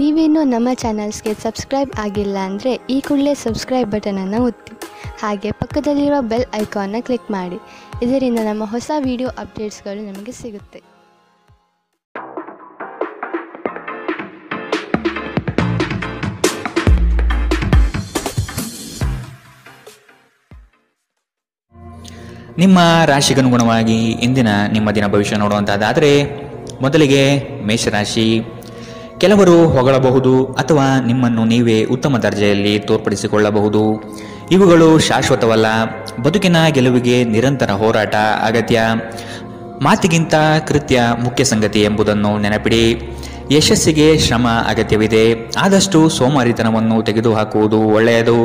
ನೀವೇನೂ ನಮ್ಮ ಚಾನಲ್ಸ್ಗೆ ಸಬ್ಸ್ಕ್ರೈಬ್ ಆಗಿಲ್ಲ ಅಂದರೆ ಈ ಕೂಡಲೇ ಸಬ್ಸ್ಕ್ರೈಬ್ ಬಟನನ್ನು ಒತ್ತಿ, ಹಾಗೆ ಪಕ್ಕದಲ್ಲಿರುವ ಬೆಲ್ ಐಕಾನ್ನ ಕ್ಲಿಕ್ ಮಾಡಿ. ಇದರಿಂದ ನಮ್ಮ ಹೊಸ ವಿಡಿಯೋ ಅಪ್ಡೇಟ್ಸ್ಗಳು ನಿಮಗೆ ಸಿಗುತ್ತೆ. ನಿಮ್ಮ ರಾಶಿಗನುಗುಣವಾಗಿ ಇಂದಿನ ನಿಮ್ಮ ದಿನ ಭವಿಷ್ಯ ನೋಡುವಂತಹದ್ದಾದರೆ, ಮೊದಲಿಗೆ ಮೇಷರಾಶಿ. ಕೆಲವರು ಹೊಗಳಬಹುದು ಅಥವಾ ನಿಮ್ಮನ್ನು ನೀವೇ ಉತ್ತಮ ದರ್ಜೆಯಲ್ಲಿ ತೋರ್ಪಡಿಸಿಕೊಳ್ಳಬಹುದು. ಇವುಗಳು ಶಾಶ್ವತವಲ್ಲ. ಬದುಕಿನ ಗೆಲುವಿಗೆ ನಿರಂತರ ಹೋರಾಟ ಅಗತ್ಯ. ಮಾತಿಗಿಂತ ಕೃತ್ಯ ಮುಖ್ಯ ಸಂಗತಿ ಎಂಬುದನ್ನು ನೆನಪಿಡಿ. ಯಶಸ್ಸಿಗೆ ಶ್ರಮ ಅಗತ್ಯವಿದೆ. ಆದಷ್ಟು ಸೋಮಾರಿತನವನ್ನು ತೆಗೆದುಹಾಕುವುದು ಒಳ್ಳೆಯದು.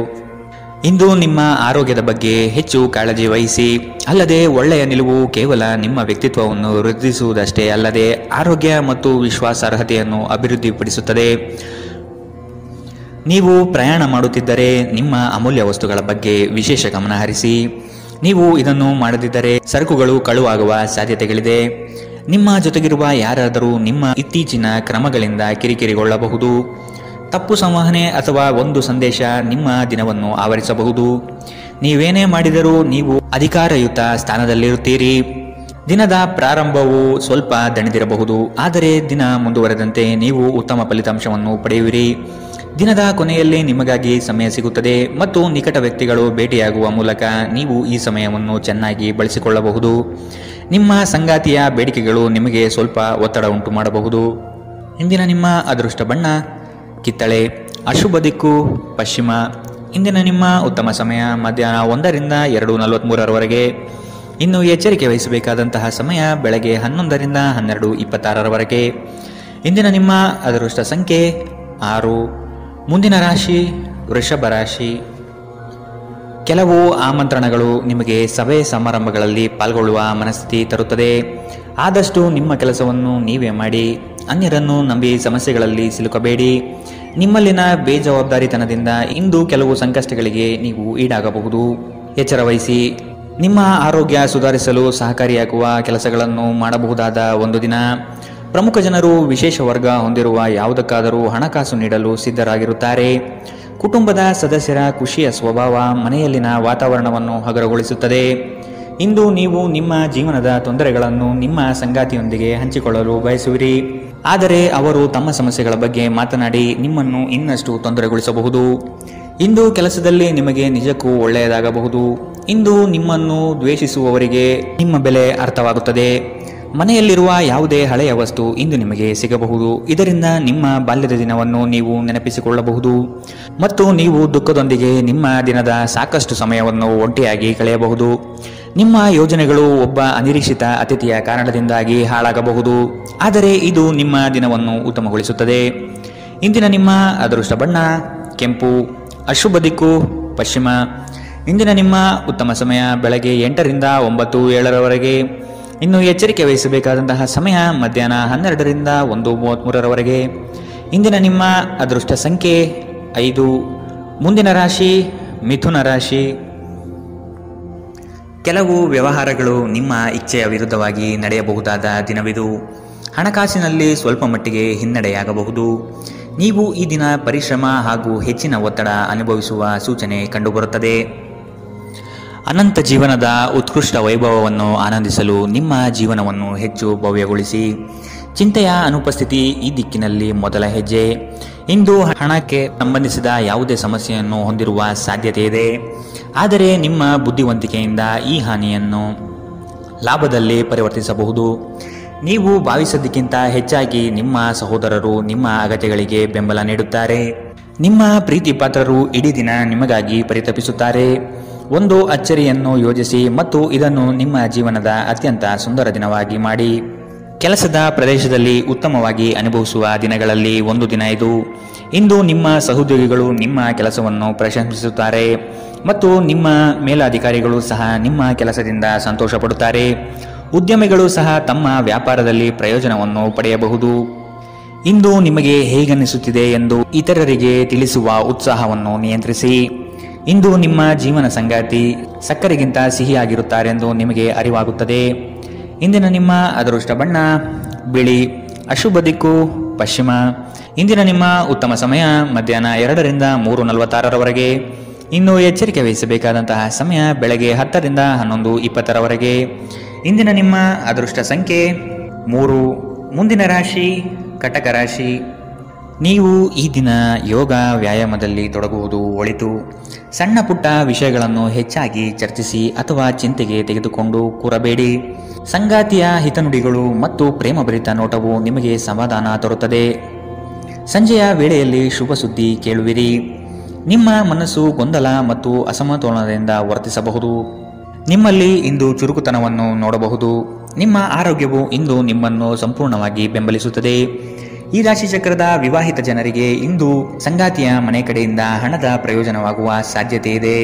ಇಂದು ನಿಮ್ಮ ಆರೋಗ್ಯದ ಬಗ್ಗೆ ಹೆಚ್ಚು ಕಾಳಜಿ ವಹಿಸಿ. ಅಲ್ಲದೆ ಒಳ್ಳೆಯ ನಿಲುವು ಕೇವಲ ನಿಮ್ಮ ವ್ಯಕ್ತಿತ್ವವನ್ನು ವೃದ್ಧಿಸುವುದಷ್ಟೇ ಅಲ್ಲದೆ ಆರೋಗ್ಯ ಮತ್ತು ವಿಶ್ವಾಸಾರ್ಹತೆಯನ್ನು ಅಭಿವೃದ್ಧಿಪಡಿಸುತ್ತದೆ. ನೀವು ಪ್ರಯಾಣ ಮಾಡುತ್ತಿದ್ದರೆ ನಿಮ್ಮ ಅಮೂಲ್ಯ ವಸ್ತುಗಳ ಬಗ್ಗೆ ವಿಶೇಷ ಗಮನ ಹರಿಸಿ. ನೀವು ಇದನ್ನು ಮಾಡದಿದ್ದರೆ ಸರಕುಗಳು ಕಳುವಾಗುವ ಸಾಧ್ಯತೆಗಳಿದೆ. ನಿಮ್ಮ ಜೊತೆಗಿರುವ ಯಾರಾದರೂ ನಿಮ್ಮ ಇತ್ತೀಚಿನ ಕ್ರಮಗಳಿಂದ ಕಿರಿಕಿರಿಗೊಳ್ಳಬಹುದು. ತಪ್ಪು ಸಂವಹನೆ ಅಥವಾ ಒಂದು ಸಂದೇಶ ನಿಮ್ಮ ದಿನವನ್ನು ಆವರಿಸಬಹುದು. ನೀವೇನೇ ಮಾಡಿದರೂ ನೀವು ಅಧಿಕಾರಯುತ ಸ್ಥಾನದಲ್ಲಿರುತ್ತೀರಿ. ದಿನದ ಪ್ರಾರಂಭವು ಸ್ವಲ್ಪ ದಣಿದಿರಬಹುದು, ಆದರೆ ದಿನ ಮುಂದುವರೆದಂತೆ ನೀವು ಉತ್ತಮ ಫಲಿತಾಂಶವನ್ನು ಪಡೆಯುವಿರಿ. ದಿನದ ಕೊನೆಯಲ್ಲಿ ನಿಮಗಾಗಿ ಸಮಯ ಸಿಗುತ್ತದೆ ಮತ್ತು ನಿಕಟ ವ್ಯಕ್ತಿಗಳು ಭೇಟಿಯಾಗುವ ಮೂಲಕ ನೀವು ಈ ಸಮಯವನ್ನು ಚೆನ್ನಾಗಿ ಬಳಸಿಕೊಳ್ಳಬಹುದು. ನಿಮ್ಮ ಸಂಗಾತಿಯ ಬೇಡಿಕೆಗಳು ನಿಮಗೆ ಸ್ವಲ್ಪ ಒತ್ತಡ ಉಂಟು ಮಾಡಬಹುದು. ಇಂದಿನ ನಿಮ್ಮ ಅದೃಷ್ಟ ಬಣ್ಣ ಕಿತ್ತಳೆ. ಅಶುಭ ದಿಕ್ಕು ಪಶ್ಚಿಮ. ಇಂದಿನ ನಿಮ್ಮ ಉತ್ತಮ ಸಮಯ ಮಧ್ಯಾಹ್ನ 1 ರಿಂದ 2:43 ಇನ್ನು ಎಚ್ಚರಿಕೆ ವಹಿಸಬೇಕಾದಂತಹ ಸಮಯ ಬೆಳಗ್ಗೆ 11 ರಿಂದ 12:26 ಇಂದಿನ ನಿಮ್ಮ ಅದೃಷ್ಟ ಸಂಖ್ಯೆ 6. ಮುಂದಿನ ರಾಶಿ ವೃಷಭ ರಾಶಿ. ಕೆಲವು ಆಮಂತ್ರಣಗಳು ನಿಮಗೆ ಸಭೆ ಸಮಾರಂಭಗಳಲ್ಲಿ ಪಾಲ್ಗೊಳ್ಳುವ ಮನಸ್ಥಿತಿ ತರುತ್ತದೆ. ಆದಷ್ಟು ನಿಮ್ಮ ಕೆಲಸವನ್ನು ನೀವೇ ಮಾಡಿ. ಅನ್ಯರನ್ನು ನಂಬಿ ಸಮಸ್ಯೆಗಳಲ್ಲಿ ಸಿಲುಕಬೇಡಿ. ನಿಮ್ಮಲ್ಲಿನ ಬೇಜವಾಬ್ದಾರಿತನದಿಂದ ಇಂದು ಕೆಲವು ಸಂಕಷ್ಟಗಳಿಗೆ ನೀವು ಈಡಾಗಬಹುದು. ಎಚ್ಚರ ವಹಿಸಿ. ನಿಮ್ಮ ಆರೋಗ್ಯ ಸುಧಾರಿಸಲು ಸಹಕಾರಿಯಾಗುವ ಕೆಲಸಗಳನ್ನು ಮಾಡಬಹುದಾದ ಒಂದು ದಿನ. ಪ್ರಮುಖ ಜನರು ವಿಶೇಷ ವರ್ಗ ಹೊಂದಿರುವ ಯಾವುದಕ್ಕಾದರೂ ಹಣಕಾಸು ನೀಡಲು ಸಿದ್ಧರಾಗಿರುತ್ತಾರೆ. ಕುಟುಂಬದ ಸದಸ್ಯರ ಖುಷಿಯ ಸ್ವಭಾವ ಮನೆಯಲ್ಲಿನ ವಾತಾವರಣವನ್ನು ಹಗುರಗೊಳಿಸುತ್ತದೆ. ಇಂದು ನೀವು ನಿಮ್ಮ ಜೀವನದ ತೊಂದರೆಗಳನ್ನು ನಿಮ್ಮ ಸಂಗಾತಿಯೊಂದಿಗೆ ಹಂಚಿಕೊಳ್ಳಲು ಬಯಸುವಿರಿ, ಆದರೆ ಅವರು ತಮ್ಮ ಸಮಸ್ಯೆಗಳ ಬಗ್ಗೆ ಮಾತನಾಡಿ ನಿಮ್ಮನ್ನು ಇನ್ನಷ್ಟು ತೊಂದರೆಗೊಳಿಸಬಹುದು. ಇಂದು ಕೆಲಸದಲ್ಲಿ ನಿಮಗೆ ನಿಜಕ್ಕೂ ಒಳ್ಳೆಯದಾಗಬಹುದು. ಇಂದು ನಿಮ್ಮನ್ನು ದ್ವೇಷಿಸುವವರಿಗೆ ನಿಮ್ಮ ಬೆಲೆ ಅರ್ಥವಾಗುತ್ತದೆ. ಮನೆಯಲ್ಲಿರುವ ಯಾವುದೇ ಹಳೆಯ ವಸ್ತು ಇಂದು ನಿಮಗೆ ಸಿಗಬಹುದು. ಇದರಿಂದ ನಿಮ್ಮ ಬಾಲ್ಯದ ದಿನವನ್ನು ನೀವು ನೆನಪಿಸಿಕೊಳ್ಳಬಹುದು ಮತ್ತು ನೀವು ದುಃಖದೊಂದಿಗೆ ನಿಮ್ಮ ದಿನದ ಸಾಕಷ್ಟು ಸಮಯವನ್ನು ಒಂಟಿಯಾಗಿ ಕಳೆಯಬಹುದು. ನಿಮ್ಮ ಯೋಜನೆಗಳು ಒಬ್ಬ ಅನಿರೀಕ್ಷಿತ ಅತಿಥಿಯ ಕಾರಣದಿಂದಾಗಿ ಹಾಳಾಗಬಹುದು, ಆದರೆ ಇದು ನಿಮ್ಮ ದಿನವನ್ನು ಉತ್ತಮಗೊಳಿಸುತ್ತದೆ. ಇಂದಿನ ನಿಮ್ಮ ಅದೃಷ್ಟ ಬಣ್ಣ ಕೆಂಪು. ಅಶುಭ ದಿಕ್ಕು ಪಶ್ಚಿಮ. ಇಂದಿನ ನಿಮ್ಮ ಉತ್ತಮ ಸಮಯ ಬೆಳಗ್ಗೆ 8 ರಿಂದ 9:07 ಇನ್ನು ಎಚ್ಚರಿಕೆ ವಹಿಸಬೇಕಾದಂತಹ ಸಮಯ ಮಧ್ಯಾಹ್ನ 12 ರಿಂದ 1:33 ಇಂದಿನ ನಿಮ್ಮ ಅದೃಷ್ಟ ಸಂಖ್ಯೆ 5. ಮುಂದಿನ ರಾಶಿ ಮಿಥುನ ರಾಶಿ. ಕೆಲವು ವ್ಯವಹಾರಗಳು ನಿಮ್ಮ ಇಚ್ಛೆಯ ವಿರುದ್ಧವಾಗಿ ನಡೆಯಬಹುದಾದ ದಿನವಿದು. ಹಣಕಾಸಿನಲ್ಲಿ ಸ್ವಲ್ಪ ಮಟ್ಟಿಗೆ ಹಿನ್ನಡೆಯಾಗಬಹುದು. ನೀವು ಈ ದಿನ ಪರಿಶ್ರಮ ಹಾಗೂ ಹೆಚ್ಚಿನ ಒತ್ತಡ ಅನುಭವಿಸುವ ಸೂಚನೆ ಕಂಡುಬರುತ್ತದೆ. ಅನಂತ ಜೀವನದ ಉತ್ಕೃಷ್ಟ ವೈಭವವನ್ನು ಆನಂದಿಸಲು ನಿಮ್ಮ ಜೀವನವನ್ನು ಹೆಚ್ಚು ಭವ್ಯಗೊಳಿಸಿ. ಚಿಂತೆಯ ಅನುಪಸ್ಥಿತಿ ಈ ದಿಕ್ಕಿನಲ್ಲಿ ಮೊದಲ ಹೆಜ್ಜೆ. ಇಂದು ಹಣಕ್ಕೆ ಸಂಬಂಧಿಸಿದ ಯಾವುದೇ ಸಮಸ್ಯೆಯನ್ನು ಹೊಂದಿರುವ ಸಾಧ್ಯತೆ ಇದೆ, ಆದರೆ ನಿಮ್ಮ ಬುದ್ಧಿವಂತಿಕೆಯಿಂದ ಈ ಹಾನಿಯನ್ನು ಲಾಭದಲ್ಲಿ ಪರಿವರ್ತಿಸಬಹುದು. ನೀವು ಭಾವಿಸಿದ್ದಕ್ಕಿಂತ ಹೆಚ್ಚಾಗಿ ನಿಮ್ಮ ಸಹೋದರರು ನಿಮ್ಮ ಅಗತ್ಯಗಳಿಗೆ ಬೆಂಬಲ ನೀಡುತ್ತಾರೆ. ನಿಮ್ಮ ಪ್ರೀತಿ ಪಾತ್ರರು ಇಡೀ ದಿನ ನಿಮಗಾಗಿ ಪರಿತಪಿಸುತ್ತಾರೆ. ಒಂದು ಅಚ್ಚರಿಯನ್ನು ಯೋಜಿಸಿ ಮತ್ತು ಇದನ್ನು ನಿಮ್ಮ ಜೀವನದ ಅತ್ಯಂತ ಸುಂದರ ದಿನವಾಗಿ ಮಾಡಿ. ಕೆಲಸದ ಪ್ರದೇಶದಲ್ಲಿ ಉತ್ತಮವಾಗಿ ಅನುಭವಿಸುವ ದಿನಗಳಲ್ಲಿ ಒಂದು ದಿನ ಇದು. ಇಂದು ನಿಮ್ಮ ಸಹೋದ್ಯೋಗಿಗಳು ನಿಮ್ಮ ಕೆಲಸವನ್ನು ಪ್ರಶಂಸಿಸುತ್ತಾರೆ ಮತ್ತು ನಿಮ್ಮ ಮೇಲಾಧಿಕಾರಿಗಳು ಸಹ ನಿಮ್ಮ ಕೆಲಸದಿಂದ ಸಂತೋಷ ಪಡುತ್ತಾರೆ. ಉದ್ಯಮಿಗಳು ಸಹ ತಮ್ಮ ವ್ಯಾಪಾರದಲ್ಲಿ ಪ್ರಯೋಜನವನ್ನು ಪಡೆಯಬಹುದು. ಇಂದು ನಿಮಗೆ ಹೇಗನ್ನಿಸುತ್ತಿದೆ ಎಂದು ಇತರರಿಗೆ ತಿಳಿಸುವ ಉತ್ಸಾಹವನ್ನು ನಿಯಂತ್ರಿಸಿ. ಇಂದು ನಿಮ್ಮ ಜೀವನ ಸಂಗಾತಿ ಸಕ್ಕರೆಗಿಂತ ಸಿಹಿಯಾಗಿರುತ್ತಾರೆಂದು ನಿಮಗೆ ಅರಿವಾಗುತ್ತದೆ. ಇಂದಿನ ನಿಮ್ಮ ಅದೃಷ್ಟ ಬಣ್ಣ ಬಿಳಿ. ಅಶುಭ ದಿಕ್ಕು ಪಶ್ಚಿಮ. ಇಂದಿನ ನಿಮ್ಮ ಉತ್ತಮ ಸಮಯ ಮಧ್ಯಾಹ್ನ 2ರಿಂದ 3:46ರವರೆಗೆ. ಇನ್ನು ಎಚ್ಚರಿಕೆ ವಹಿಸಬೇಕಾದಂತಹ ಸಮಯ ಬೆಳಗ್ಗೆ 10ರಿಂದ 11:20ರವರೆಗೆ. ಇಂದಿನ ನಿಮ್ಮ ಅದೃಷ್ಟ ಸಂಖ್ಯೆ 3. ಮುಂದಿನ ರಾಶಿ ಕಟಕ ರಾಶಿ. ನೀವು ಈ ದಿನ ಯೋಗ ವ್ಯಾಯಾಮದಲ್ಲಿ ತೊಡಗುವುದು ಒಳಿತು. ಸಣ್ಣ ಪುಟ್ಟ ವಿಷಯಗಳನ್ನು ಹೆಚ್ಚಾಗಿ ಚರ್ಚಿಸಿ ಅಥವಾ ಚಿಂತೆಗೆ ತೆಗೆದುಕೊಂಡು ಕೂರಬೇಡಿ. ಸಂಗಾತಿಯ ಹಿತನುಡಿಗಳು ಮತ್ತು ಪ್ರೇಮಭರಿತ ನೋಟವು ನಿಮಗೆ ಸಮಾಧಾನ ತರುತ್ತದೆ. ಸಂಜೆಯ ವೇಳೆಯಲ್ಲಿ ಶುಭ ಸುದ್ದಿ ಕೇಳುವಿರಿ. ನಿಮ್ಮ ಮನಸ್ಸು ಗೊಂದಲ ಮತ್ತು ಅಸಮತೋಲನದಿಂದ ವರ್ತಿಸಬಹುದು. ನಿಮ್ಮಲ್ಲಿ ಇಂದು ಚುರುಕುತನವನ್ನು ನೋಡಬಹುದು. ನಿಮ್ಮ ಆರೋಗ್ಯವು ಇಂದು ನಿಮ್ಮನ್ನು ಸಂಪೂರ್ಣವಾಗಿ ಬೆಂಬಲಿಸುತ್ತದೆ. ಈ ರಾಶಿ ಚಕ್ರದ ವಿವಾಹಿತ ಜನರಿಗೆ ಇಂದು ಸಂಗಾತಿಯ ಮನೆ ಕಡೆಯಿಂದ ಹಣದ ಪ್ರಯೋಜನವಾಗುವ ಸಾಧ್ಯತೆ ಇದೆ.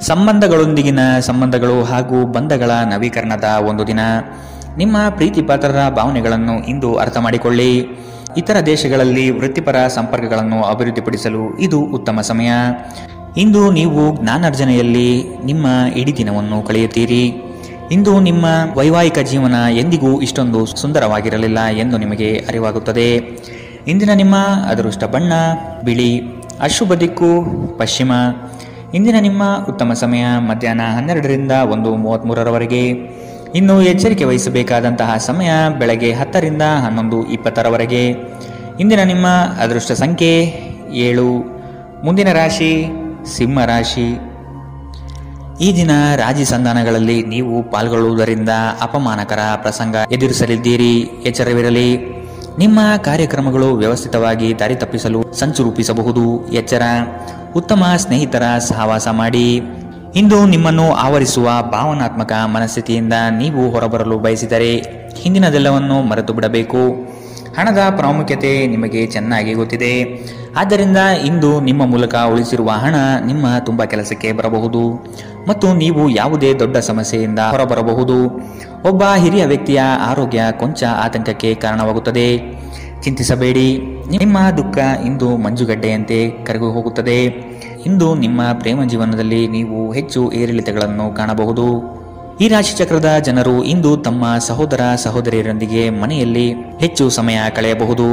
ಸಂಬಂಧಗಳೊಂದಿಗಿನ ಸಂಬಂಧಗಳು ಹಾಗೂ ಬಂಧಗಳ ನವೀಕರಣದ ಒಂದು ದಿನ. ನಿಮ್ಮ ಪ್ರೀತಿ ಪಾತ್ರರ ಭಾವನೆಗಳನ್ನು ಇಂದು ಅರ್ಥ ಮಾಡಿಕೊಳ್ಳಿ. ಇತರ ದೇಶಗಳಲ್ಲಿ ವೃತ್ತಿಪರ ಸಂಪರ್ಕಗಳನ್ನು ಅಭಿವೃದ್ಧಿಪಡಿಸಲು ಇದು ಉತ್ತಮ ಸಮಯ. ಇಂದು ನೀವು ಜ್ಞಾನಾರ್ಜನೆಯಲ್ಲಿ ನಿಮ್ಮ ಇಡೀ ದಿನವನ್ನು ಕಳೆಯುತ್ತೀರಿ. ಇಂದು ನಿಮ್ಮ ವೈವಾಹಿಕ ಜೀವನ ಎಂದಿಗೂ ಇಷ್ಟೊಂದು ಸುಂದರವಾಗಿರಲಿಲ್ಲ ಎಂದು ನಿಮಗೆ ಅರಿವಾಗುತ್ತದೆ. ಇಂದಿನ ನಿಮ್ಮ ಅದೃಷ್ಟ ಬಣ್ಣ ಬಿಳಿ. ಅಶುಭ ದಿಕ್ಕು ಪಶ್ಚಿಮ. ಇಂದಿನ ನಿಮ್ಮ ಉತ್ತಮ ಸಮಯ ಮಧ್ಯಾಹ್ನ 12ರಿಂದ 1:33ರವರೆಗೆ. ಇನ್ನು ಎಚ್ಚರಿಕೆ ವಹಿಸಬೇಕಾದಂತಹ ಸಮಯ ಬೆಳಗ್ಗೆ 10ರಿಂದ 11:20ರವರೆಗೆ. ಇಂದಿನ ನಿಮ್ಮ ಅದೃಷ್ಟ ಸಂಖ್ಯೆ 7. ಮುಂದಿನ ರಾಶಿ ಸಿಂಹ ರಾಶಿ. ಈ ದಿನ ರಾಜಿ ಸಂಧಾನಗಳಲ್ಲಿ ನೀವು ಪಾಲ್ಗೊಳ್ಳುವುದರಿಂದ ಅಪಮಾನಕರ ಪ್ರಸಂಗ ಎದುರಿಸಲಿದ್ದೀರಿ. ಎಚ್ಚರವಿರಲಿ. ನಿಮ್ಮ ಕಾರ್ಯಕ್ರಮಗಳು ವ್ಯವಸ್ಥಿತವಾಗಿ ದಾರಿ ತಪ್ಪಿಸಲು ಸಂಚು ರೂಪಿಸಬಹುದು. ಎಚ್ಚರ. ಉತ್ತಮ ಸ್ನೇಹಿತರ ಸಹವಾಸ ಮಾಡಿ. ಇಂದು ನಿಮ್ಮನ್ನು ಆವರಿಸುವ ಭಾವನಾತ್ಮಕ ಮನಸ್ಥಿತಿಯಿಂದ ನೀವು ಹೊರಬರಲು ಬಯಸಿದರೆ ಹಿಂದಿನದೆಲ್ಲವನ್ನು ಮರೆತು ಬಿಡಬೇಕು. ಹಣದ ಪ್ರಾಮುಖ್ಯತೆ ನಿಮಗೆ ಚೆನ್ನಾಗಿ ಗೊತ್ತಿದೆ. ಆದ್ದರಿಂದ ಇಂದು ನಿಮ್ಮ ಮೂಲಕ ಉಳಿಸಿರುವ ಹಣ ನಿಮ್ಮ ತುಂಬ ಕೆಲಸಕ್ಕೆ ಬರಬಹುದು ಮತ್ತು ನೀವು ಯಾವುದೇ ದೊಡ್ಡ ಸಮಸ್ಯೆಯಿಂದ ಹೊರಬರಬಹುದು. ಒಬ್ಬ ಹಿರಿಯ ವ್ಯಕ್ತಿಯ ಆರೋಗ್ಯ ಕೊಂಚ ಆತಂಕಕ್ಕೆ ಕಾರಣವಾಗುತ್ತದೆ. ಚಿಂತಿಸಬೇಡಿ. ನಿಮ್ಮ ದುಃಖ ಇಂದು ಮಂಜುಗಡ್ಡೆಯಂತೆ ಕರಗಿ ಹೋಗುತ್ತದೆ. ಇಂದು ನಿಮ್ಮ ಪ್ರೇಮ ಜೀವನದಲ್ಲಿ ನೀವು ಹೆಚ್ಚು ಏರಿಳಿತಗಳನ್ನು ಕಾಣಬಹುದು. ಈ ರಾಶಿಚಕ್ರದ ಜನರು ಇಂದು ತಮ್ಮ ಸಹೋದರ ಸಹೋದರಿಯರೊಂದಿಗೆ ಮನೆಯಲ್ಲಿ ಹೆಚ್ಚು ಸಮಯ ಕಳೆಯಬಹುದು.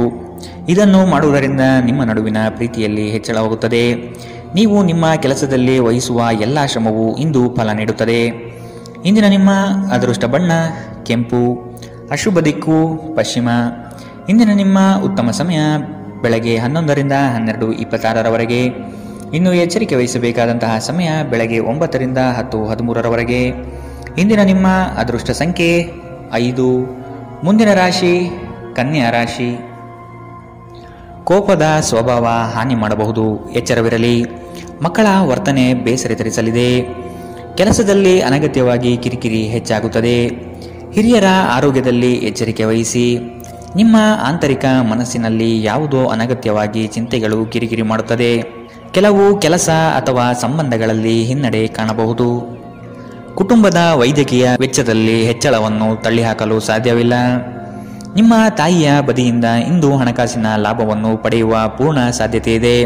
ಇದನ್ನು ಮಾಡುವುದರಿಂದ ನಿಮ್ಮ ನಡುವಿನ ಪ್ರೀತಿಯಲ್ಲಿ ಹೆಚ್ಚಳವಾಗುತ್ತದೆ. ನೀವು ನಿಮ್ಮ ಕೆಲಸದಲ್ಲಿ ವಹಿಸುವ ಎಲ್ಲ ಶ್ರಮವು ಇಂದು ಫಲ ನೀಡುತ್ತದೆ. ಇಂದಿನ ನಿಮ್ಮ ಅದೃಷ್ಟ ಬಣ್ಣ ಕೆಂಪು. ಅಶುಭ ದಿಕ್ಕು ಪಶ್ಚಿಮ. ಇಂದಿನ ನಿಮ್ಮ ಉತ್ತಮ ಸಮಯ ಬೆಳಗ್ಗೆ 11ರಿಂದ 12:26ರವರೆಗೆ. ಇನ್ನು ಎಚ್ಚರಿಕೆ ವಹಿಸಬೇಕಾದಂತಹ ಸಮಯ ಬೆಳಗ್ಗೆ 9ರಿಂದ 10:13ರವರೆಗೆ. ಇಂದಿನ ನಿಮ್ಮ ಅದೃಷ್ಟ ಸಂಖ್ಯೆ 5. ಮುಂದಿನ ರಾಶಿ ಕನ್ಯಾ ರಾಶಿ. ಕೋಪದ ಸ್ವಭಾವ ಹಾನಿ ಮಾಡಬಹುದು. ಎಚ್ಚರವಿರಲಿ. ಮಕ್ಕಳ ವರ್ತನೆ ಬೇಸರ ತರಿಸಲಿದೆ. ಕೆಲಸದಲ್ಲಿ ಅನಗತ್ಯವಾಗಿ ಕಿರಿಕಿರಿ ಹೆಚ್ಚಾಗುತ್ತದೆ. ಹಿರಿಯರ ಆರೋಗ್ಯದಲ್ಲಿ ಎಚ್ಚರಿಕೆ ವಹಿಸಿ. ನಿಮ್ಮ ಆಂತರಿಕ ಮನಸ್ಸಿನಲ್ಲಿ ಯಾವುದೋ ಅನಗತ್ಯವಾಗಿ ಚಿಂತೆಗಳು ಕಿರಿಕಿರಿ ಮಾಡುತ್ತದೆ. ಕೆಲವು ಕೆಲಸ ಅಥವಾ ಸಂಬಂಧಗಳಲ್ಲಿ ಹಿನ್ನಡೆ ಕಾಣಬಹುದು. ಕುಟುಂಬದ ವೈದ್ಯಕೀಯ ವೆಚ್ಚದಲ್ಲಿ ಹೆಚ್ಚಳವನ್ನು ತಳ್ಳಿಹಾಕಲು ಸಾಧ್ಯವಿಲ್ಲ. ನಿಮ್ಮ ತಾಯಿಯ ಬದಿಯಿಂದ ಇಂದು ಹಣಕಾಸಿನ ಲಾಭವನ್ನು ಪಡೆಯುವ ಪೂರ್ಣ ಸಾಧ್ಯತೆ ಇದೆ.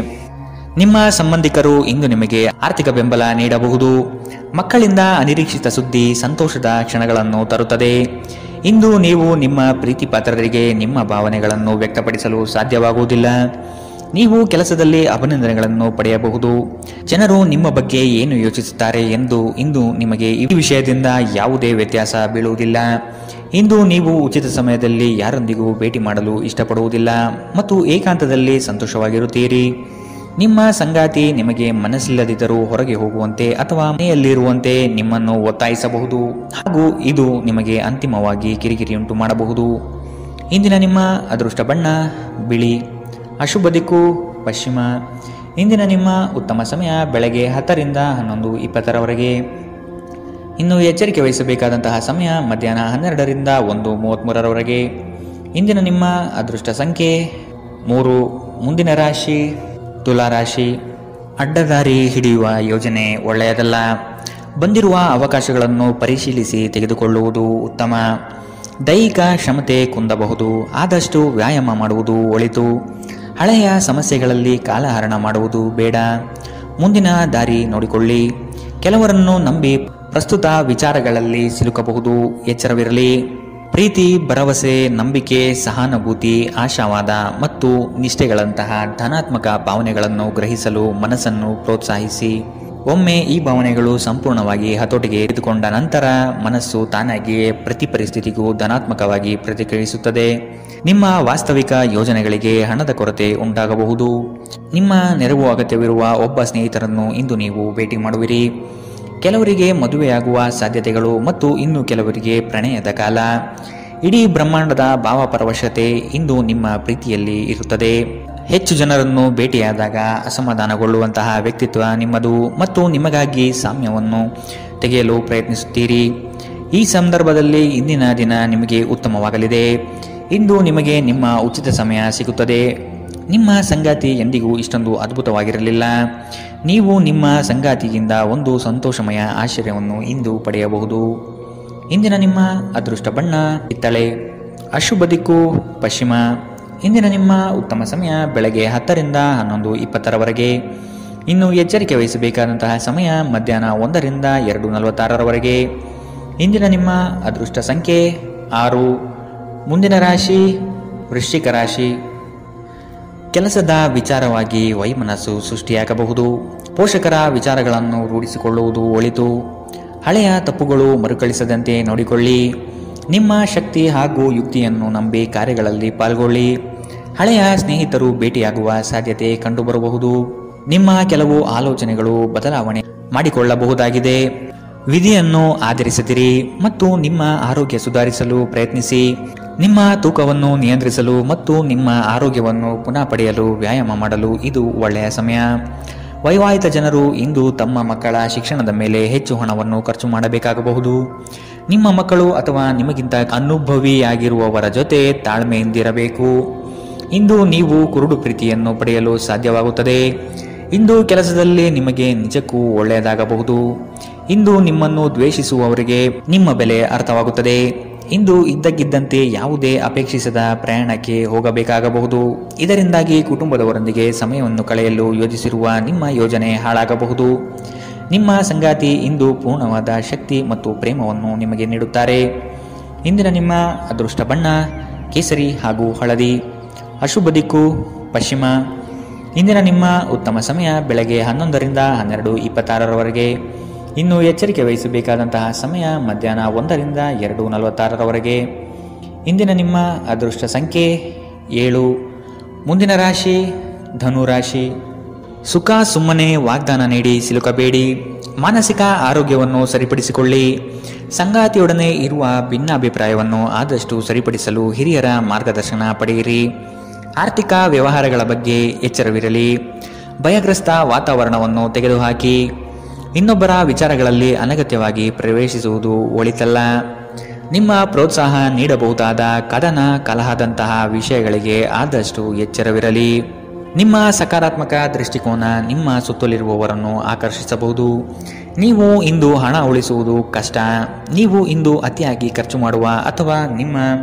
ನಿಮ್ಮ ಸಂಬಂಧಿಕರು ಇಂದು ನಿಮಗೆ ಆರ್ಥಿಕ ಬೆಂಬಲ ನೀಡಬಹುದು. ಮಕ್ಕಳಿಂದ ಅನಿರೀಕ್ಷಿತ ಸುದ್ದಿ ಸಂತೋಷದ ಕ್ಷಣಗಳನ್ನು ತರುತ್ತದೆ. ಇಂದು ನೀವು ನಿಮ್ಮ ಪ್ರೀತಿ ಪಾತ್ರರಿಗೆ ನಿಮ್ಮ ಭಾವನೆಗಳನ್ನು ವ್ಯಕ್ತಪಡಿಸಲು ಸಾಧ್ಯವಾಗುವುದಿಲ್ಲ. ನೀವು ಕೆಲಸದಲ್ಲಿ ಅಭಿನಂದನೆಗಳನ್ನು ಪಡೆಯಬಹುದು. ಜನರು ನಿಮ್ಮ ಬಗ್ಗೆ ಏನು ಯೋಚಿಸುತ್ತಾರೆ ಎಂದು ಇಂದು ನಿಮಗೆ ಈ ವಿಷಯದಿಂದ ಯಾವುದೇ ವ್ಯತ್ಯಾಸ ಬೀಳುವುದಿಲ್ಲ. ಇಂದು ನೀವು ಉಚಿತ ಸಮಯದಲ್ಲಿ ಯಾರೊಂದಿಗೂ ಭೇಟಿ ಮಾಡಲು ಇಷ್ಟಪಡುವುದಿಲ್ಲ ಮತ್ತು ಏಕಾಂತದಲ್ಲಿ ಸಂತೋಷವಾಗಿರುತ್ತೀರಿ. ನಿಮ್ಮ ಸಂಗಾತಿ ನಿಮಗೆ ಮನಸ್ಸಿಲ್ಲದಿದ್ದರೂ ಹೊರಗೆ ಹೋಗುವಂತೆ ಅಥವಾ ಮನೆಯಲ್ಲಿರುವಂತೆ ನಿಮ್ಮನ್ನು ಒತ್ತಾಯಿಸಬಹುದು ಹಾಗೂ ಇದು ನಿಮಗೆ ಅಂತಿಮವಾಗಿ ಕಿರಿಕಿರಿಯುಂಟು ಮಾಡಬಹುದು. ಇಂದಿನ ನಿಮ್ಮ ಅದೃಷ್ಟ ಬಣ್ಣ ಬಿಳಿ. ಅಶುಭ ದಿಕ್ಕು ಪಶ್ಚಿಮ. ಇಂದಿನ ನಿಮ್ಮ ಉತ್ತಮ ಸಮಯ ಬೆಳಗ್ಗೆ 10ರಿಂದ 11:20ರವರೆಗೆ. ಇನ್ನು ಎಚ್ಚರಿಕೆ ವಹಿಸಬೇಕಾದಂತಹ ಸಮಯ ಮಧ್ಯಾಹ್ನ 12ರಿಂದ 1:33ರವರೆಗೆ. ಇಂದಿನ ನಿಮ್ಮ ಅದೃಷ್ಟ ಸಂಖ್ಯೆ 3. ಮುಂದಿನ ರಾಶಿ ತುಲಾ ರಾಶಿ. ಅಡ್ಡದಾರಿ ಹಿಡಿಯುವ ಯೋಜನೆ ಒಳ್ಳೆಯದಲ್ಲ. ಬಂದಿರುವ ಅವಕಾಶಗಳನ್ನು ಪರಿಶೀಲಿಸಿ ತೆಗೆದುಕೊಳ್ಳುವುದು ಉತ್ತಮ. ದೈಹಿಕ ಕ್ಷಮತೆ ಕುಂದಬಹುದು. ಆದಷ್ಟು ವ್ಯಾಯಾಮ ಮಾಡುವುದು ಒಳಿತು. ಹಳೆಯ ಸಮಸ್ಯೆಗಳಲ್ಲಿ ಕಾಲಹರಣ ಮಾಡುವುದು ಬೇಡ. ಮುಂದಿನ ದಾರಿ ನೋಡಿಕೊಳ್ಳಿ. ಕೆಲವರನ್ನು ನಂಬಿ ಪ್ರಸ್ತುತ ವಿಚಾರಗಳಲ್ಲಿ ಸಿಲುಕಬಹುದು. ಎಚ್ಚರವಿರಲಿ. ಪ್ರೀತಿ, ಭರವಸೆ, ನಂಬಿಕೆ, ಸಹಾನುಭೂತಿ, ಆಶಾವಾದ ಮತ್ತು ನಿಷ್ಠೆಗಳಂತಹ ಧನಾತ್ಮಕ ಭಾವನೆಗಳನ್ನು ಗ್ರಹಿಸಲು ಮನಸ್ಸನ್ನು ಪ್ರೋತ್ಸಾಹಿಸಿ. ಒಮ್ಮೆ ಈ ಭಾವನೆಗಳು ಸಂಪೂರ್ಣವಾಗಿ ಹತೋಟಿಗೆ ತೆಗೆದುಕೊಂಡ ನಂತರ ಮನಸ್ಸು ತಾನಾಗಿಯೇ ಪ್ರತಿ ಪರಿಸ್ಥಿತಿಗೂ ಧನಾತ್ಮಕವಾಗಿ ಪ್ರತಿಕ್ರಿಯಿಸುತ್ತದೆ. ನಿಮ್ಮ ವಾಸ್ತವಿಕ ಯೋಜನೆಗಳಿಗೆ ಹಣದ ಕೊರತೆ ಉಂಟಾಗಬಹುದು. ನಿಮ್ಮ ನೆರವು ಅಗತ್ಯವಿರುವ ಒಬ್ಬ ಸ್ನೇಹಿತರನ್ನು ಇಂದು ನೀವು ಭೇಟಿ ಮಾಡುವಿರಿ. ಕೆಲವರಿಗೆ ಮದುವೆಯಾಗುವ ಸಾಧ್ಯತೆಗಳು ಮತ್ತು ಇನ್ನು ಕೆಲವರಿಗೆ ಪ್ರಣಯದ ಕಾಲ. ಇಡೀ ಬ್ರಹ್ಮಾಂಡದ ಭಾವಪರವಶತೆ ಇಂದು ನಿಮ್ಮ ಪ್ರೀತಿಯಲ್ಲಿ ಇರುತ್ತದೆ. ಹೆಚ್ಚು ಜನರನ್ನು ಭೇಟಿಯಾದಾಗ ಅಸಮಾಧಾನಗೊಳ್ಳುವಂತಹ ವ್ಯಕ್ತಿತ್ವ ನಿಮ್ಮದು ಮತ್ತು ನಿಮಗಾಗಿ ಸಾಮ್ಯವನ್ನು ತೆಗೆಯಲು ಪ್ರಯತ್ನಿಸುತ್ತೀರಿ. ಈ ಸಂದರ್ಭದಲ್ಲಿ ಇಂದಿನ ದಿನ ನಿಮಗೆ ಉತ್ತಮವಾಗಲಿದೆ. ಇಂದು ನಿಮಗೆ ನಿಮ್ಮ ಉಚಿತ ಸಮಯ ಸಿಗುತ್ತದೆ. ನಿಮ್ಮ ಸಂಗಾತಿ ಎಂದಿಗೂ ಇಷ್ಟೊಂದು ಅದ್ಭುತವಾಗಿರಲಿಲ್ಲ. ನೀವು ನಿಮ್ಮ ಸಂಗಾತಿಯಿಂದ ಒಂದು ಸಂತೋಷಮಯ ಆಶ್ಚರ್ಯವನ್ನು ಇಂದು ಪಡೆಯಬಹುದು. ಇಂದಿನ ನಿಮ್ಮ ಅದೃಷ್ಟ ಬಣ್ಣ ಕಿತ್ತಳೆ. ಅಶುಭ ದಿಕ್ಕು ಪಶ್ಚಿಮ. ಇಂದಿನ ನಿಮ್ಮ ಉತ್ತಮ ಸಮಯ ಬೆಳಗ್ಗೆ 10 ರಿಂದ 11:20 ಇನ್ನು ಎಚ್ಚರಿಕೆ ವಹಿಸಬೇಕಾದಂತಹ ಸಮಯ ಮಧ್ಯಾಹ್ನ 1 ರಿಂದ 2:46 ಇಂದಿನ ನಿಮ್ಮ ಅದೃಷ್ಟ ಸಂಖ್ಯೆ 6. ಮುಂದಿನ ರಾಶಿ ವೃಶ್ಚಿಕ ರಾಶಿ. ಕೆಲಸದ ವಿಚಾರವಾಗಿ ವೈಮನಸ್ಸು ಸೃಷ್ಟಿಯಾಗಬಹುದು. ಪೋಷಕರ ವಿಚಾರಗಳನ್ನು ರೂಢಿಸಿಕೊಳ್ಳುವುದು ಒಳಿತು. ಹಳೆಯ ತಪ್ಪುಗಳು ಮರುಕಳಿಸದಂತೆ ನೋಡಿಕೊಳ್ಳಿ. ನಿಮ್ಮ ಶಕ್ತಿ ಹಾಗೂ ಯುಕ್ತಿಯನ್ನು ನಂಬಿ ಕಾರ್ಯಗಳಲ್ಲಿ ಪಾಲ್ಗೊಳ್ಳಿ. ಹಳೆಯ ಸ್ನೇಹಿತರು ಭೇಟಿಯಾಗುವ ಸಾಧ್ಯತೆ ಕಂಡುಬರಬಹುದು. ನಿಮ್ಮ ಕೆಲವು ಆಲೋಚನೆಗಳು ಬದಲಾವಣೆ ಮಾಡಿಕೊಳ್ಳಬಹುದಾಗಿದೆ. ವಿಧಿಯನ್ನು ಆಧರಿಸಿದಿರಿ ಮತ್ತು ನಿಮ್ಮ ಆರೋಗ್ಯ ಸುಧಾರಿಸಲು ಪ್ರಯತ್ನಿಸಿ. ನಿಮ್ಮ ತೂಕವನ್ನು ನಿಯಂತ್ರಿಸಲು ಮತ್ತು ನಿಮ್ಮ ಆರೋಗ್ಯವನ್ನು ಪುನಃ ಪಡೆಯಲು ವ್ಯಾಯಾಮ ಮಾಡಲು ಇದು ಒಳ್ಳೆಯ ಸಮಯ. ವೈವಾಹಿಕ ಜನರು ಇಂದು ತಮ್ಮ ಮಕ್ಕಳ ಶಿಕ್ಷಣದ ಮೇಲೆ ಹೆಚ್ಚು ಹಣವನ್ನು ಖರ್ಚು ಮಾಡಬೇಕಾಗಬಹುದು. ನಿಮ್ಮ ಮಕ್ಕಳು ಅಥವಾ ನಿಮಗಿಂತ ಅನುಭವಿಯಾಗಿರುವವರ ಜೊತೆ ತಾಳ್ಮೆಯಿಂದಿರಬೇಕು. ಇಂದು ನೀವು ಕುರುಡು ಪ್ರೀತಿಯನ್ನು ಪಡೆಯಲು ಸಾಧ್ಯವಾಗುತ್ತದೆ. ಇಂದು ಕೆಲಸದಲ್ಲಿ ನಿಮಗೆ ನಿಜಕ್ಕೂ ಒಳ್ಳೆಯದಾಗಬಹುದು. ಇಂದು ನಿಮ್ಮನ್ನು ದ್ವೇಷಿಸುವವರಿಗೆ ನಿಮ್ಮ ಬೆಲೆ ಅರ್ಥವಾಗುತ್ತದೆ. ಇಂದು ಇದ್ದಕ್ಕಿದ್ದಂತೆ ಯಾವುದೇ ಅಪೇಕ್ಷಿಸದ ಪ್ರಯಾಣಕ್ಕೆ ಹೋಗಬೇಕಾಗಬಹುದು. ಇದರಿಂದಾಗಿ ಕುಟುಂಬದವರೊಂದಿಗೆ ಸಮಯವನ್ನು ಕಳೆಯಲು ಯೋಜಿಸಿರುವ ನಿಮ್ಮ ಯೋಜನೆ ಹಾಳಾಗಬಹುದು. ನಿಮ್ಮ ಸಂಗಾತಿ ಇಂದು ಪೂರ್ಣವಾದ ಶಕ್ತಿ ಮತ್ತು ಪ್ರೇಮವನ್ನು ನಿಮಗೆ ನೀಡುತ್ತಾರೆ. ಇಂದಿನ ನಿಮ್ಮ ಅದೃಷ್ಟ ಬಣ್ಣ ಕೇಸರಿ ಹಾಗೂ ಹಳದಿ. ಅಶುಭ ದಿಕ್ಕು ಪಶ್ಚಿಮ. ಇಂದಿನ ನಿಮ್ಮ ಉತ್ತಮ ಸಮಯ ಬೆಳಗ್ಗೆ 11 ರಿಂದ 12:26 ಇನ್ನು ಎಚ್ಚರಿಕೆ ವಹಿಸಬೇಕಾದಂತಹ ಸಮಯ ಮಧ್ಯಾಹ್ನ 1 ರಿಂದ 2:46 ಇಂದಿನ ನಿಮ್ಮ ಅದೃಷ್ಟ ಸಂಖ್ಯೆ 7. ಮುಂದಿನ ರಾಶಿ ಧನು ರಾಶಿ. ಸುಖ ಸುಮ್ಮನೆ ವಾಗ್ದಾನ ನೀಡಿ ಸಿಲುಕಬೇಡಿ. ಮಾನಸಿಕ ಆರೋಗ್ಯವನ್ನು ಸರಿಪಡಿಸಿಕೊಳ್ಳಿ. ಸಂಗಾತಿಯೊಡನೆ ಇರುವ ಭಿನ್ನಾಭಿಪ್ರಾಯವನ್ನು ಆದಷ್ಟು ಸರಿಪಡಿಸಲು ಹಿರಿಯರ ಮಾರ್ಗದರ್ಶನ ಪಡೆಯಿರಿ. ಆರ್ಥಿಕ ವ್ಯವಹಾರಗಳ ಬಗ್ಗೆ ಎಚ್ಚರವಿರಲಿ. ಭಯಗ್ರಸ್ತ ವಾತಾವರಣವನ್ನು ತೆಗೆದುಹಾಕಿ. ಇನ್ನೊಬ್ಬರ ವಿಚಾರಗಳಲ್ಲಿ ಅನಗತ್ಯವಾಗಿ ಪ್ರವೇಶಿಸುವುದು ಒಳಿತಲ್ಲ. ನಿಮ್ಮ ಪ್ರೋತ್ಸಾಹ ನೀಡಬಹುದಾದ ಕದನ ಕಲಹದಂತಹ ವಿಷಯಗಳಿಗೆ ಆದಷ್ಟು ಎಚ್ಚರವಿರಲಿ. ನಿಮ್ಮ ಸಕಾರಾತ್ಮಕ ದೃಷ್ಟಿಕೋನ ನಿಮ್ಮ ಸುತ್ತಲಿರುವವರನ್ನು ಆಕರ್ಷಿಸಬಹುದು. ನೀವು ಇಂದು ಹಣ ಉಳಿಸುವುದು ಕಷ್ಟ. ನೀವು ಇಂದು ಅತಿಯಾಗಿ ಖರ್ಚು ಮಾಡುವ ಅಥವಾ ನಿಮ್ಮ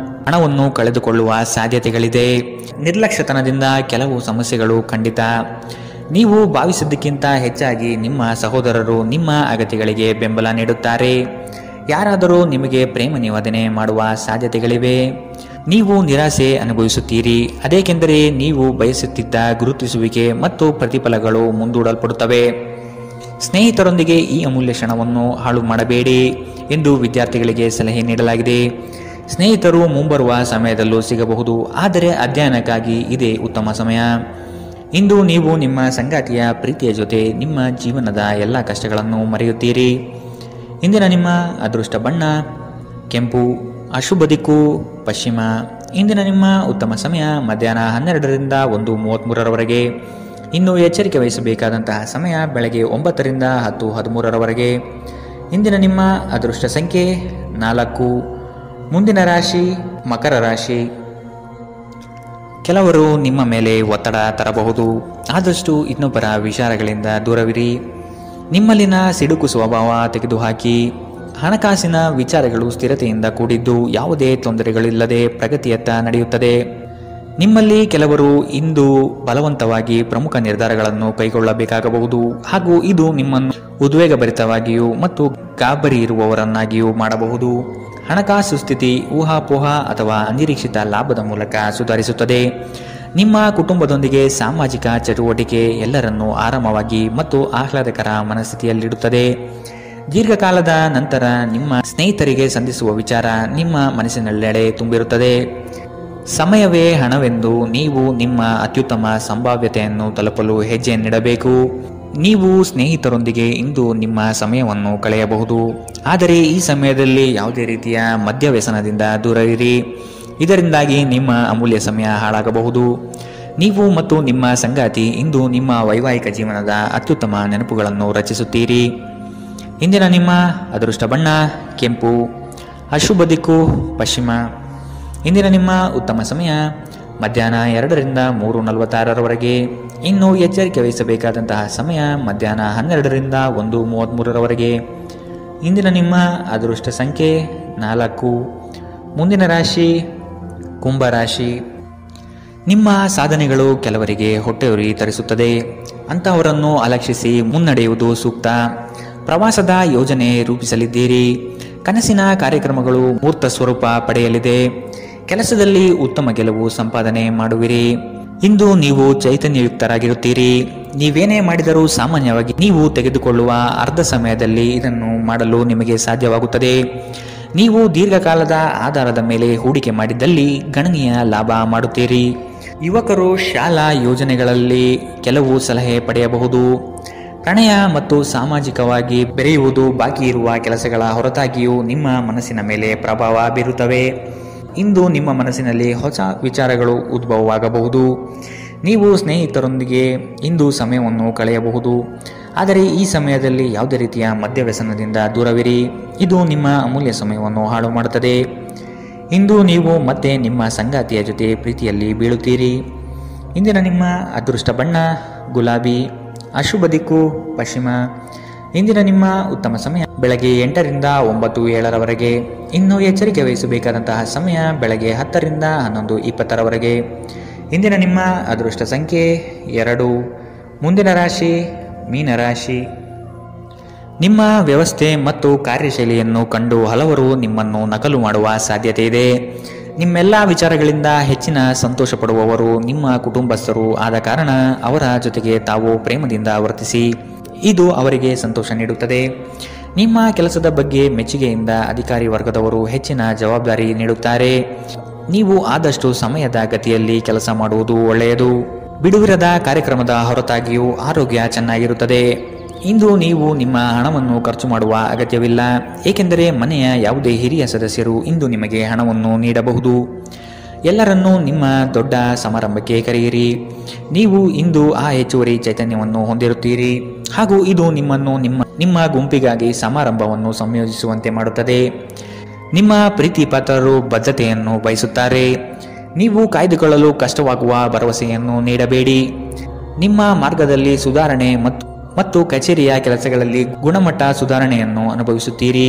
ಹಣವನ್ನು ಕಳೆದುಕೊಳ್ಳುವ ಸಾಧ್ಯತೆಗಳಿದೆ. ನಿರ್ಲಕ್ಷ್ಯತನದಿಂದ ಕೆಲವು ಸಮಸ್ಯೆಗಳು ಖಂಡಿತ. ನೀವು ಭಾವಿಸಿದ್ದಕ್ಕಿಂತ ಹೆಚ್ಚಾಗಿ ನಿಮ್ಮ ಸಹೋದರರು ನಿಮ್ಮ ಅಗತ್ಯಗಳಿಗೆ ಬೆಂಬಲ ನೀಡುತ್ತಾರೆ. ಯಾರಾದರೂ ನಿಮಗೆ ಪ್ರೇಮ ನಿವೇದನೆ ಮಾಡುವ ಸಾಧ್ಯತೆಗಳಿವೆ. ನೀವು ನಿರಾಸೆ ಅನುಭವಿಸುತ್ತೀರಿ. ಅದೇಕೆಂದರೆ ನೀವು ಬಯಸುತ್ತಿದ್ದ ಗುರುತಿಸುವಿಕೆ ಮತ್ತು ಪ್ರತಿಫಲಗಳು ಮುಂದೂಡಲ್ಪಡುತ್ತವೆ. ಸ್ನೇಹಿತರೊಂದಿಗೆ ಈ ಅಮೂಲ್ಯ ಕ್ಷಣವನ್ನು ಹಾಳು ಮಾಡಬೇಡಿ ಎಂದು ವಿದ್ಯಾರ್ಥಿಗಳಿಗೆ ಸಲಹೆ ನೀಡಲಾಗಿದೆ. ಸ್ನೇಹಿತರು ಮುಂಬರುವ ಸಮಯದಲ್ಲೂ ಸಿಗಬಹುದು, ಆದರೆ ಅಧ್ಯಯನಕ್ಕಾಗಿ ಇದೇ ಉತ್ತಮ ಸಮಯ. ಇಂದು ನೀವು ನಿಮ್ಮ ಸಂಗಾತಿಯ ಪ್ರೀತಿಯ ಜೊತೆ ನಿಮ್ಮ ಜೀವನದ ಎಲ್ಲ ಕಷ್ಟಗಳನ್ನು ಮರೆಯುತ್ತೀರಿ. ಇಂದಿನ ನಿಮ್ಮ ಅದೃಷ್ಟ ಬಣ್ಣ ಕೆಂಪು. ಅಶುಭ ದಿಕ್ಕು ಪಶ್ಚಿಮ. ಇಂದಿನ ನಿಮ್ಮ ಉತ್ತಮ ಸಮಯ ಮಧ್ಯಾಹ್ನ 12 ರಿಂದ 1:33 ಇನ್ನು ಎಚ್ಚರಿಕೆ ವಹಿಸಬೇಕಾದಂತಹ ಸಮಯ ಬೆಳಗ್ಗೆ 9 ರಿಂದ 10:13 ಇಂದಿನ ನಿಮ್ಮ ಅದೃಷ್ಟ ಸಂಖ್ಯೆ 4. ಮುಂದಿನ ರಾಶಿ ಮಕರ ರಾಶಿ. ಕೆಲವರು ನಿಮ್ಮ ಮೇಲೆ ಒತ್ತಡ ತರಬಹುದು. ಆದಷ್ಟು ಇನ್ನೊಬ್ಬರ ವಿಚಾರಗಳಿಂದ ದೂರವಿರಿ. ನಿಮ್ಮಲ್ಲಿನ ಸಿಡುಕು ಸ್ವಭಾವ ತೆಗೆದುಹಾಕಿ. ಹಣಕಾಸಿನ ವಿಚಾರಗಳು ಸ್ಥಿರತೆಯಿಂದ ಕೂಡಿದ್ದು ಯಾವುದೇ ತೊಂದರೆಗಳಿಲ್ಲದೆ ಪ್ರಗತಿಯತ್ತ ನಡೆಯುತ್ತದೆ. ನಿಮ್ಮಲ್ಲಿ ಕೆಲವರು ಇಂದು ಬಲವಂತವಾಗಿ ಪ್ರಮುಖ ನಿರ್ಧಾರಗಳನ್ನು ಕೈಗೊಳ್ಳಬೇಕಾಗಬಹುದು ಹಾಗೂ ಇದು ನಿಮ್ಮನ್ನು ಉದ್ವೇಗಭರಿತವಾಗಿಯೂ ಮತ್ತು ಗಾಬರಿ ಇರುವವರನ್ನಾಗಿಯೂ ಮಾಡಬಹುದು. ಹಣಕಾಸು ಸ್ಥಿತಿ ಊಹಾಪೋಹ ಅಥವಾ ಅನಿರೀಕ್ಷಿತ ಲಾಭದ ಮೂಲಕ ಸುಧಾರಿಸುತ್ತದೆ. ನಿಮ್ಮ ಕುಟುಂಬದೊಂದಿಗೆ ಸಾಮಾಜಿಕ ಚಟುವಟಿಕೆ ಎಲ್ಲರನ್ನೂ ಆರಾಮವಾಗಿ ಮತ್ತು ಆಹ್ಲಾದಕರ ಮನಸ್ಥಿತಿಯಲ್ಲಿಡುತ್ತದೆ. ದೀರ್ಘಕಾಲದ ನಂತರ ನಿಮ್ಮ ಸ್ನೇಹಿತರಿಗೆ ಸಂಧಿಸುವ ವಿಚಾರ ನಿಮ್ಮ ಮನಸ್ಸಿನೆಲ್ಲೆಡೆ ತುಂಬಿರುತ್ತದೆ. ಸಮಯವೇ ಹಣವೆಂದು ನೀವು ನಿಮ್ಮ ಅತ್ಯುತ್ತಮ ಸಂಭಾವ್ಯತೆಯನ್ನು ತಲುಪಲು ಹೆಜ್ಜೆಯನ್ನಿಡಬೇಕು. ನೀವು ಸ್ನೇಹಿತರೊಂದಿಗೆ ಇಂದು ನಿಮ್ಮ ಸಮಯವನ್ನು ಕಳೆಯಬಹುದು, ಆದರೆ ಈ ಸಮಯದಲ್ಲಿ ಯಾವುದೇ ರೀತಿಯ ಮದ್ಯವ್ಯಸನದಿಂದ ದೂರವಿರಿ. ಇದರಿಂದಾಗಿ ನಿಮ್ಮ ಅಮೂಲ್ಯ ಸಮಯ ಹಾಳಾಗಬಹುದು. ನೀವು ಮತ್ತು ನಿಮ್ಮ ಸಂಗಾತಿ ಇಂದು ನಿಮ್ಮ ವೈವಾಹಿಕ ಜೀವನದ ಅತ್ಯುತ್ತಮ ನೆನಪುಗಳನ್ನು ರಚಿಸುತ್ತೀರಿ. ಇಂದಿನ ನಿಮ್ಮ ಅದೃಷ್ಟ ಬಣ್ಣ ಕೆಂಪು, ಅಶುಭ ದಿಕ್ಕು ಪಶ್ಚಿಮ. ಇಂದಿನ ನಿಮ್ಮ ಉತ್ತಮ ಸಮಯ ಮಧ್ಯಾಹ್ನ 2ರಿಂದ 3:46ರವರೆಗೆ. ಇನ್ನು ಎಚ್ಚರಿಕೆ ವಹಿಸಬೇಕಾದಂತಹ ಸಮಯ ಮಧ್ಯಾಹ್ನ 12ರಿಂದ 1:33ರವರೆಗೆ. ಇಂದಿನ ನಿಮ್ಮ ಅದೃಷ್ಟ ಸಂಖ್ಯೆ 4. ಮುಂದಿನ ರಾಶಿ ಕುಂಭರಾಶಿ. ನಿಮ್ಮ ಸಾಧನೆಗಳು ಕೆಲವರಿಗೆ ಹೊಟ್ಟೆಯುರಿ ತರಿಸುತ್ತದೆ. ಅಂತಹವರನ್ನು ಅಲಕ್ಷಿಸಿ ಮುನ್ನಡೆಯುವುದು ಸೂಕ್ತ. ಪ್ರವಾಸದ ಯೋಜನೆ ರೂಪಿಸಲಿದ್ದೀರಿ. ಕನಸಿನ ಕಾರ್ಯಕ್ರಮಗಳು ಮೂರ್ತ ಸ್ವರೂಪ ಪಡೆಯಲಿದೆ. ಕೆಲಸದಲ್ಲಿ ಉತ್ತಮ ಗೆಲುವು ಸಂಪಾದನೆ ಮಾಡುವಿರಿ. ಇಂದು ನೀವು ಚೈತನ್ಯಯುಕ್ತರಾಗಿರುತ್ತೀರಿ. ನೀವೇನೇ ಮಾಡಿದರೂ ಸಾಮಾನ್ಯವಾಗಿ ನೀವು ತೆಗೆದುಕೊಳ್ಳುವ ಅರ್ಧ ಸಮಯದಲ್ಲಿ ಇದನ್ನು ಮಾಡಲು ನಿಮಗೆ ಸಾಧ್ಯವಾಗುತ್ತದೆ. ನೀವು ದೀರ್ಘಕಾಲದ ಆಧಾರದ ಮೇಲೆ ಹೂಡಿಕೆ ಮಾಡಿದ್ದಲ್ಲಿ ಗಣನೀಯ ಲಾಭ ಮಾಡುತ್ತೀರಿ. ಯುವಕರು ಶಾಲಾ ಯೋಜನೆಗಳಲ್ಲಿ ಕೆಲವು ಸಲಹೆ ಪಡೆಯಬಹುದು. ಪ್ರಣಯ ಮತ್ತು ಸಾಮಾಜಿಕವಾಗಿ ಬೆರೆಯುವುದು ಬಾಕಿ ಇರುವ ಕೆಲಸಗಳ ಹೊರತಾಗಿಯೂ ನಿಮ್ಮ ಮನಸ್ಸಿನ ಮೇಲೆ ಪ್ರಭಾವ ಬೀರುತ್ತವೆ. ಇಂದು ನಿಮ್ಮ ಮನಸ್ಸಿನಲ್ಲಿ ಹೊಸ ವಿಚಾರಗಳು ಉದ್ಭವವಾಗಬಹುದು. ನೀವು ಸ್ನೇಹಿತರೊಂದಿಗೆ ಇಂದು ಸಮಯವನ್ನು ಕಳೆಯಬಹುದು, ಆದರೆ ಈ ಸಮಯದಲ್ಲಿ ಯಾವುದೇ ರೀತಿಯ ಮದ್ಯವ್ಯಸನದಿಂದ ದೂರವಿರಿ. ಇದು ನಿಮ್ಮ ಅಮೂಲ್ಯ ಸಮಯವನ್ನು ಹಾಳು ಮಾಡುತ್ತದೆ. ಇಂದು ನೀವು ಮತ್ತೆ ನಿಮ್ಮ ಸಂಗಾತಿಯ ಜೊತೆ ಪ್ರೀತಿಯಲ್ಲಿ ಬೀಳುತ್ತೀರಿ. ಇಂದಿನ ನಿಮ್ಮ ಅದೃಷ್ಟ ಬಣ್ಣ ಗುಲಾಬಿ, ಅಶುಭ ದಿಕ್ಕು ಪಶ್ಚಿಮ. ಇಂದಿನ ನಿಮ್ಮ ಉತ್ತಮ ಸಮಯ ಬೆಳಗ್ಗೆ 8ರಿಂದ 9:07ರವರೆಗೆ. ಇನ್ನು ಎಚ್ಚರಿಕೆ ವಹಿಸಬೇಕಾದಂತಹ ಸಮಯ ಬೆಳಗ್ಗೆ 10ರಿಂದ 11:20ರವರೆಗೆ. ಇಂದಿನ ನಿಮ್ಮ ಅದೃಷ್ಟ ಸಂಖ್ಯೆ 2. ಮುಂದಿನ ರಾಶಿ ಮೀನರಾಶಿ. ನಿಮ್ಮ ವ್ಯವಸ್ಥೆ ಮತ್ತು ಕಾರ್ಯಶೈಲಿಯನ್ನು ಕಂಡು ಹಲವರು ನಿಮ್ಮನ್ನು ನಕಲು ಮಾಡುವ ಸಾಧ್ಯತೆ ಇದೆ. ನಿಮ್ಮೆಲ್ಲ ವಿಚಾರಗಳಿಂದ ಹೆಚ್ಚಿನ ಸಂತೋಷ ಪಡುವವರು ನಿಮ್ಮ ಕುಟುಂಬಸ್ಥರು ಆದ ಕಾರಣ ಅವರ ಜೊತೆಗೆ ತಾವು ಪ್ರೇಮದಿಂದ ವರ್ತಿಸಿ. ಇದು ಅವರಿಗೆ ಸಂತೋಷ ನೀಡುತ್ತದೆ. ನಿಮ್ಮ ಕೆಲಸದ ಬಗ್ಗೆ ಮೆಚ್ಚುಗೆಯಿಂದ ಅಧಿಕಾರಿ ವರ್ಗದವರು ಹೆಚ್ಚಿನ ಜವಾಬ್ದಾರಿ ನೀಡುತ್ತಾರೆ. ನೀವು ಆದಷ್ಟು ಸಮಯದ ಗತಿಯಲ್ಲಿ ಕೆಲಸ ಮಾಡುವುದು ಒಳ್ಳೆಯದು. ಬಿಡುವಿರದ ಕಾರ್ಯಕ್ರಮದ ಹೊರತಾಗಿಯೂ ಆರೋಗ್ಯ ಚೆನ್ನಾಗಿರುತ್ತದೆ. ಇಂದು ನೀವು ನಿಮ್ಮ ಹಣವನ್ನು ಖರ್ಚು ಮಾಡುವ ಅಗತ್ಯವಿಲ್ಲ, ಏಕೆಂದರೆ ಮನೆಯ ಯಾವುದೇ ಹಿರಿಯ ಸದಸ್ಯರು ಇಂದು ನಿಮಗೆ ಹಣವನ್ನು ನೀಡಬಹುದು. ಎಲ್ಲರನ್ನೂ ನಿಮ್ಮ ದೊಡ್ಡ ಸಮಾರಂಭಕ್ಕೆ ಕರೆಯಿರಿ. ನೀವು ಇಂದು ಆ ಹೆಚ್ಚುವರಿ ಚೈತನ್ಯವನ್ನು ಹೊಂದಿರುತ್ತೀರಿ ಹಾಗೂ ಇದು ನಿಮ್ಮನ್ನು ನಿಮ್ಮ ಗುಂಪಿಗಾಗಿ ಸಮಾರಂಭವನ್ನು ಸಂಯೋಜಿಸುವಂತೆ ಮಾಡುತ್ತದೆ. ನಿಮ್ಮ ಪ್ರೀತಿ ಪಾತ್ರರು ಬದ್ಧತೆಯನ್ನು ಬಯಸುತ್ತಾರೆ. ನೀವು ಕಾಯ್ದುಕೊಳ್ಳಲು ಕಷ್ಟವಾಗುವ ಭರವಸೆಯನ್ನು ನೀಡಬೇಡಿ. ನಿಮ್ಮ ಮಾರ್ಗದಲ್ಲಿ ಸುಧಾರಣೆ ಮತ್ತು ಕಚೇರಿಯ ಕೆಲಸಗಳಲ್ಲಿ ಗುಣಮಟ್ಟ ಸುಧಾರಣೆಯನ್ನು ಅನುಭವಿಸುತ್ತೀರಿ.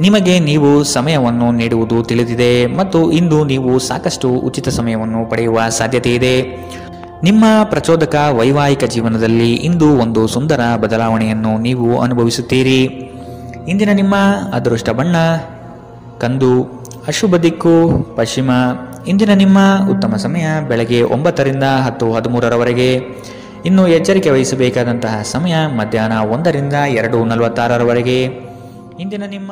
ನಿಮಗೆ ನೀವು ಸಮಯವನ್ನು ನೀಡುವುದು ತಿಳಿದಿದೆ ಮತ್ತು ಇಂದು ನೀವು ಸಾಕಷ್ಟು ಉಚಿತ ಸಮಯವನ್ನು ಪಡೆಯುವ ಸಾಧ್ಯತೆ ಇದೆ. ನಿಮ್ಮ ಪ್ರಚೋದಕ ವೈವಾಹಿಕ ಜೀವನದಲ್ಲಿ ಇಂದು ಒಂದು ಸುಂದರ ಬದಲಾವಣೆಯನ್ನು ನೀವು ಅನುಭವಿಸುತ್ತೀರಿ. ಇಂದಿನ ನಿಮ್ಮ ಅದೃಷ್ಟ ಬಣ್ಣ ಕಂದು, ಅಶುಭ ದಿಕ್ಕು ಪಶ್ಚಿಮ. ಇಂದಿನ ನಿಮ್ಮ ಉತ್ತಮ ಸಮಯ ಬೆಳಗ್ಗೆ 9ರಿಂದ 10:13ರವರೆಗೆ. ಇನ್ನು ಎಚ್ಚರಿಕೆ ವಹಿಸಬೇಕಾದಂತಹ ಸಮಯ ಮಧ್ಯಾಹ್ನ 1ರಿಂದ 2:46ರವರೆಗೆ. ಇಂದಿನ ನಿಮ್ಮ